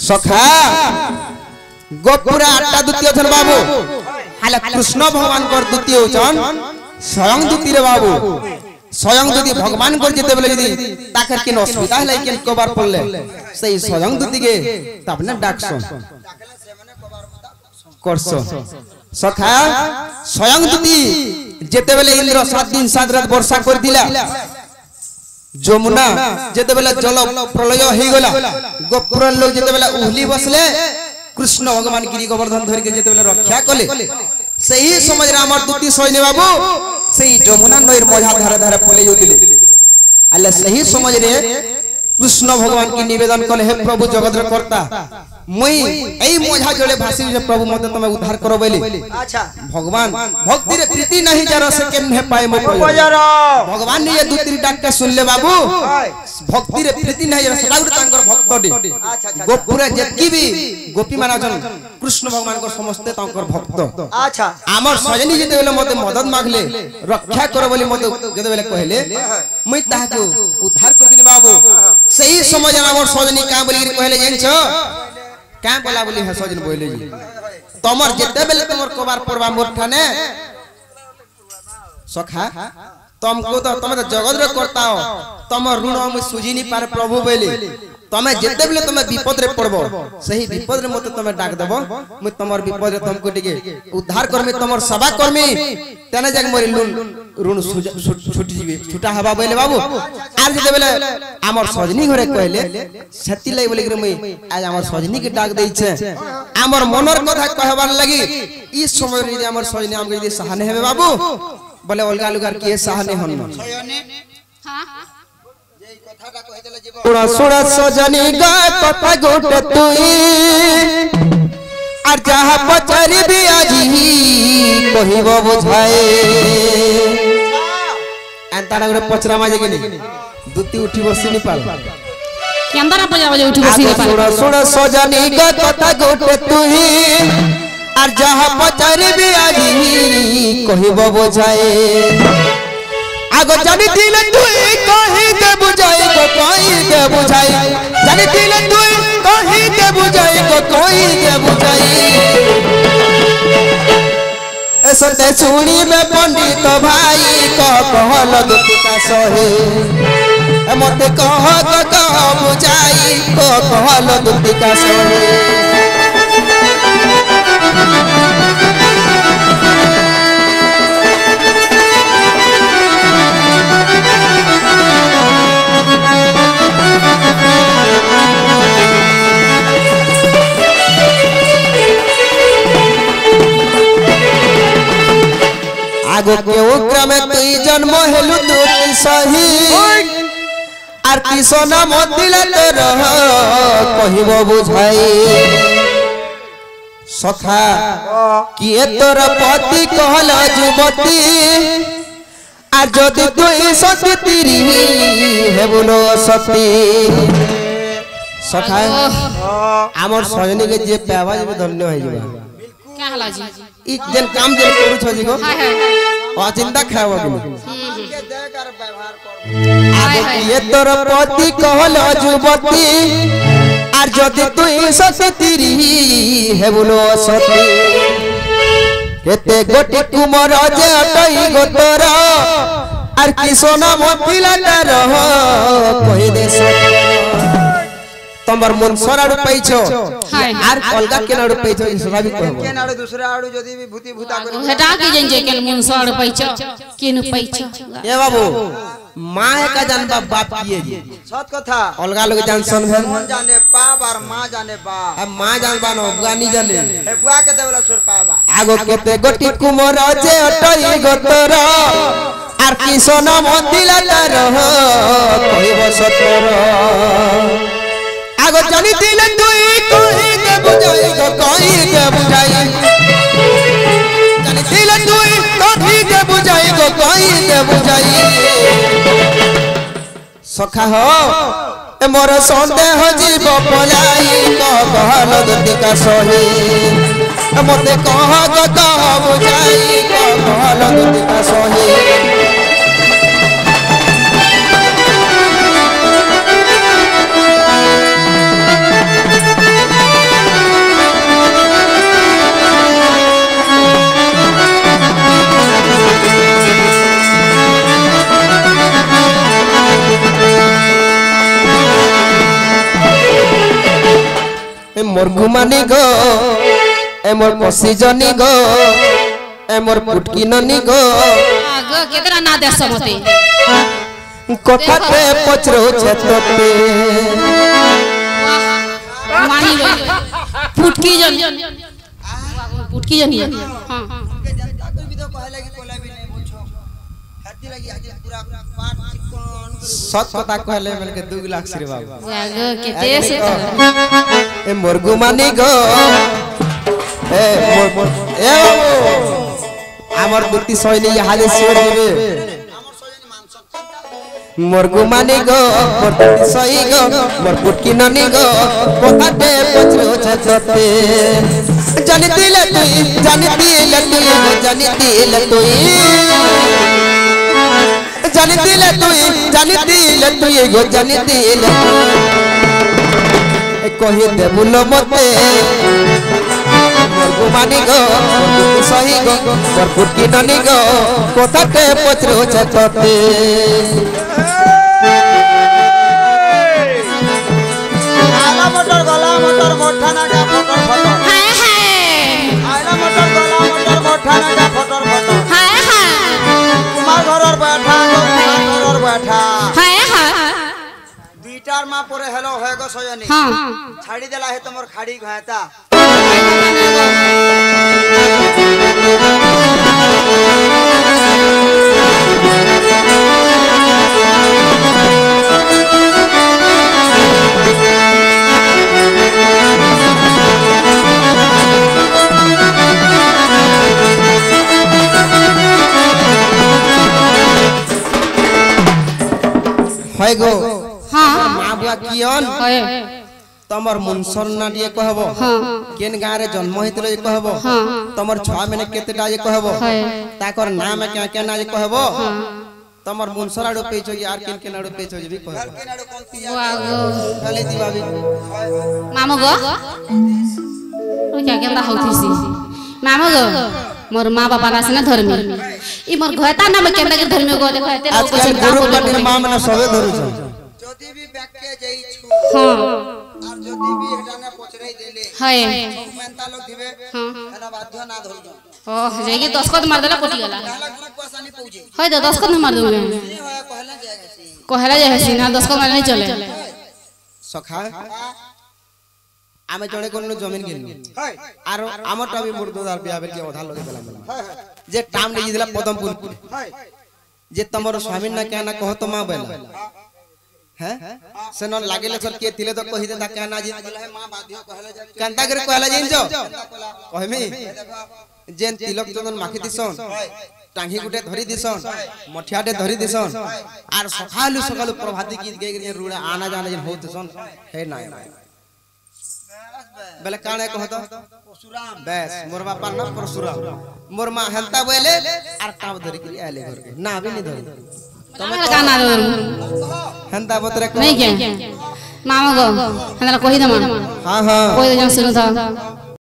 सखा गोपुरा आठटा द्वितीय छन बाबू हाले कृष्ण भगवान कर द्वितीय छन स्वयं द्वितीय रे बाबू स्वयं द्वितीय भगवान कर जेते बेले यदि ताकर के असुविधा है लेकिन कबार पड़ले सही स्वयं द्वितीय के तबने डाकसो करसो सखा स्वयं द्वितीय जेते बेले इंद्र 7 दिन 7 रात वर्षा कर दिला जमुना जेते बेले जल प्रलय हे गला गोपुर लोग जेते बेले उहली बसले कृष्ण भगवान गिरी गोवर्धन धर के जेते बेले रक्षा कले सही समय रे हमर दुती सैन्य बाबू सही जमुना नईर मझा धारे धारे पले जोतिले अल्ले सही समय रे कृष्ण भगवान की निवेदन कले हे प्रभु जगत रे करता मई एई मझा जले भासी जे प्रभु मते तमे उद्धार करो बेली अच्छा भगवान भक्ति रे प्रीति नहीं जरा से केन पाए मो भगवान ने ये दूसरी डाक के सुन ले बाबू भक्ति रे प्रीति नहीं जरा सदा गुरु तांकर भक्त दे गोपुरे जेतकी भी गोपी माना जन कृष्ण भगवान को समस्त तांकर भक्त अच्छा हमर सजनी जेते बेले मते मदद मांगले रक्षा करो बोली मते जेते बेले कहले मई ताहा को उद्धार कर दिनी बाबू सही समय हमर सजनी का बोली कहले जानछो क्या बोला बोली है सजन बोले जी तमर जेते बेले तमर कबार परवा मोरठाने सखा तुमको तो तमे तो जगत रे करता हो तमर ऋण हम सुझी नहीं पारे प्रभु बोले तमे जेते बेले तमे विपद रे पड़बो सही विपद रे मते तमे डाक देबो मु तमर विपद रे तुमको टिके उद्धार करमी तमर सेवा करमी तने जग मोर ऋण छुटी जीवे छुटा हवा बोले बाबू आर जेते बेले हमर सजनी घरे कहले सेति लै बोले रे मई आज हमर सजनी के डाक देई छे हमर मनर कथा कहबार लागि ई समय रे हमर सजनी हम के सहाने हेबे बाबू बोले अलगा लुगार के सहाने हन हां जेई कथाटा कहि देले जीव सुना सुना सजनी गा कथा गोटे तुई आर जहा पचारी भी आजी कहिबो बुझाए अंतारा गुरे पचरा माजे के नहीं दुती उठी बसी नहीं पाल केंदरा बजा बजा उठी बसी नहीं पाल सुना सुना सजनी गा कथा गोटे तुई आर जहा पचारी भी आजी कहिबो बुझाए आगो जानी दिले तुई कहि के बुझाई को कहि के बुझाई जानी दिले तुई कहि के बुझाई को कहि के बुझाई ऐसा ते सुनी में पंडित भाई को कहल दुखिका सहे मते कह बुझाई को कहल दुखिका सहे आगो के उग्र में तुई जन्म हेलु दुति सही आरती सोना मोतिला तो रह कहिबो बुझाई सखा किए तोर पति कहल जुबती आ जदि तुई सती तिरी हेबुलो सती सखा हमर सजनी के जे पावा जे धन्य होई जेबा क्या हला जी ई जन काम जे करू छ जी को आ चिंता खाओ कि के दे कर व्यवहार कर आगे ये तोर पति कहल जुबती आर जदि तुई सती तिरी हेबुलो सती केते गोटी कुमर जे अटई गोतर आर की सोना मोतिला रह कहि दे सती तमर मन सराडु पैछो आर अलगा केनाडु पैछो स्वाभाविक कहबो केनाडु दूसरा आडु जदी भी भूति भूता कर हेटा की जंजे केन मन सराडु पैछो केनु पैछो ए बाबू मां का जानबा बाप किए जी सत कथा अलगा लोग जान सन भेल मन जाने पाप और मां जाने बा अब मां जानबा न गानी जाने हे बुआ के देवला सुर पाबा आगो केते गोटी कुमर जे अटई गोतर आर की सोना मोतिला रह कहिबो सतर आगो जानी दिले तुई कहि के बुझाई गो कहि के बुझाई जानी दिले तुई कहि के बुझाई गो कहि के बुझाई सखा हो ए मोर संदेह जीव पलाई को कहल दुतिका सही मते कह गो बुझाई को कहल दुतिका सही ए मोर घुमानी गो ए मोर पसी जनी गो ए मोर पुटकी ननी गो आगो केकरा ना दे समते कथा के पचरो छतते मानी रो पुटकी जन पुटकी जन हां के जनता कोई भी तो कहला कि कोला भी नहीं पूछो हत्ती लगी आज पूरा पाट चिकन सत कथा कहले मिल के 2 लाख श्री बाबू आगो केते से ए मोर घुमानी गो ए मोर ए हमर दुती सैनी हाले सिर देबे मोर घुमानी गो मोर दुती सही गो मोर पुटकी ननी गो कोठाटे पचरो छतते जानी दिले तुई जानी दिले तुई जानी दिले तुई जानी दिले तुई जानी दिले तुई गो जानी दिले कहि दे बुलो मते मोर घुमानी गो मोर दुती सही गो मोर पुटकी ननी गो कोठाटे पचरो छतते मोटर मोठा ना का फटर फटर हाय हाय आइला मोटर गला मोटर मोठा ना का फटर फटर हाय हाय कुमार घरर बैठा तो कुमार घरर बैठा हाय हाय दुईटार मा परे हेलो है गो सयनी हां छाड़ी देला है तमोर खाड़ी घाता है गो हां मां बुआ कियन हाय तमर मुनसर ना दिए कहबो हां केन गां रे जन्म होइतले कहबो हां तमर छुआ मैंने केतेटा ये कहबो हाय ताकर नाम क्या क्या ना ये कहबो तमर मुनसर आडो पेचो यार केन केन आडो पेचो जे भी कहबो केनाडो कोंती वागो खाली दिवाबी मामो गो ओ क्या केंदा होथिसी मामो गो मोर मां बाबा रासना धर्मी ई मोर घता ना में केंदा के धर्मी गो देखो एते लोग आजकल गुरु पट्टी मां मने सबे धरु छ जदी भी बैके जाई छु हां और जदी भी हटाने पचराई देले हाय मेंता लोग दिबे हां एना बाध्य ना धरु दो ओ जेगी 10 कद मार देला पटी गला पहला गुरु पसानी पहुंचे हाय 10 कद मार दूंगा नहीं होया पहला जाएगा सी कहला जे हसी ना 10 कद मार नहीं चले सखा आमे जड़े कोनो जमीन किनी हाय आरो आमटा भी मोर दोदार बियाह के ओधा लगे देला मन जे टाइम ले दिला पदमपुर हाय जे तमरो स्वामी ना क्या ना कहो तो मां बेला हैं से न लागेले सर के थिले तो कहि दे ता क्या ना जी है मां बाध्य कहले जा कांता करे कहला जिन जो कहमी जेन तिलक चंदन माखी दिसन टांगी गुटे धरी दिसन मठियाटे धरी दिसन आर सखालु सकालु प्रभाती गीत गे गे रुड़ा आना जाना जेन होत सन हे ना बेले काने कहत परशुराम बस मोर बापा ना परशुराम मोर मां हंता बोले आर टाव धरी के आले घर के ना भी नहीं धरी तमे गाना दो हंता बतरे नहीं क्या मामा गो हमरा कहि दमा हां हां कोई जन सुनो था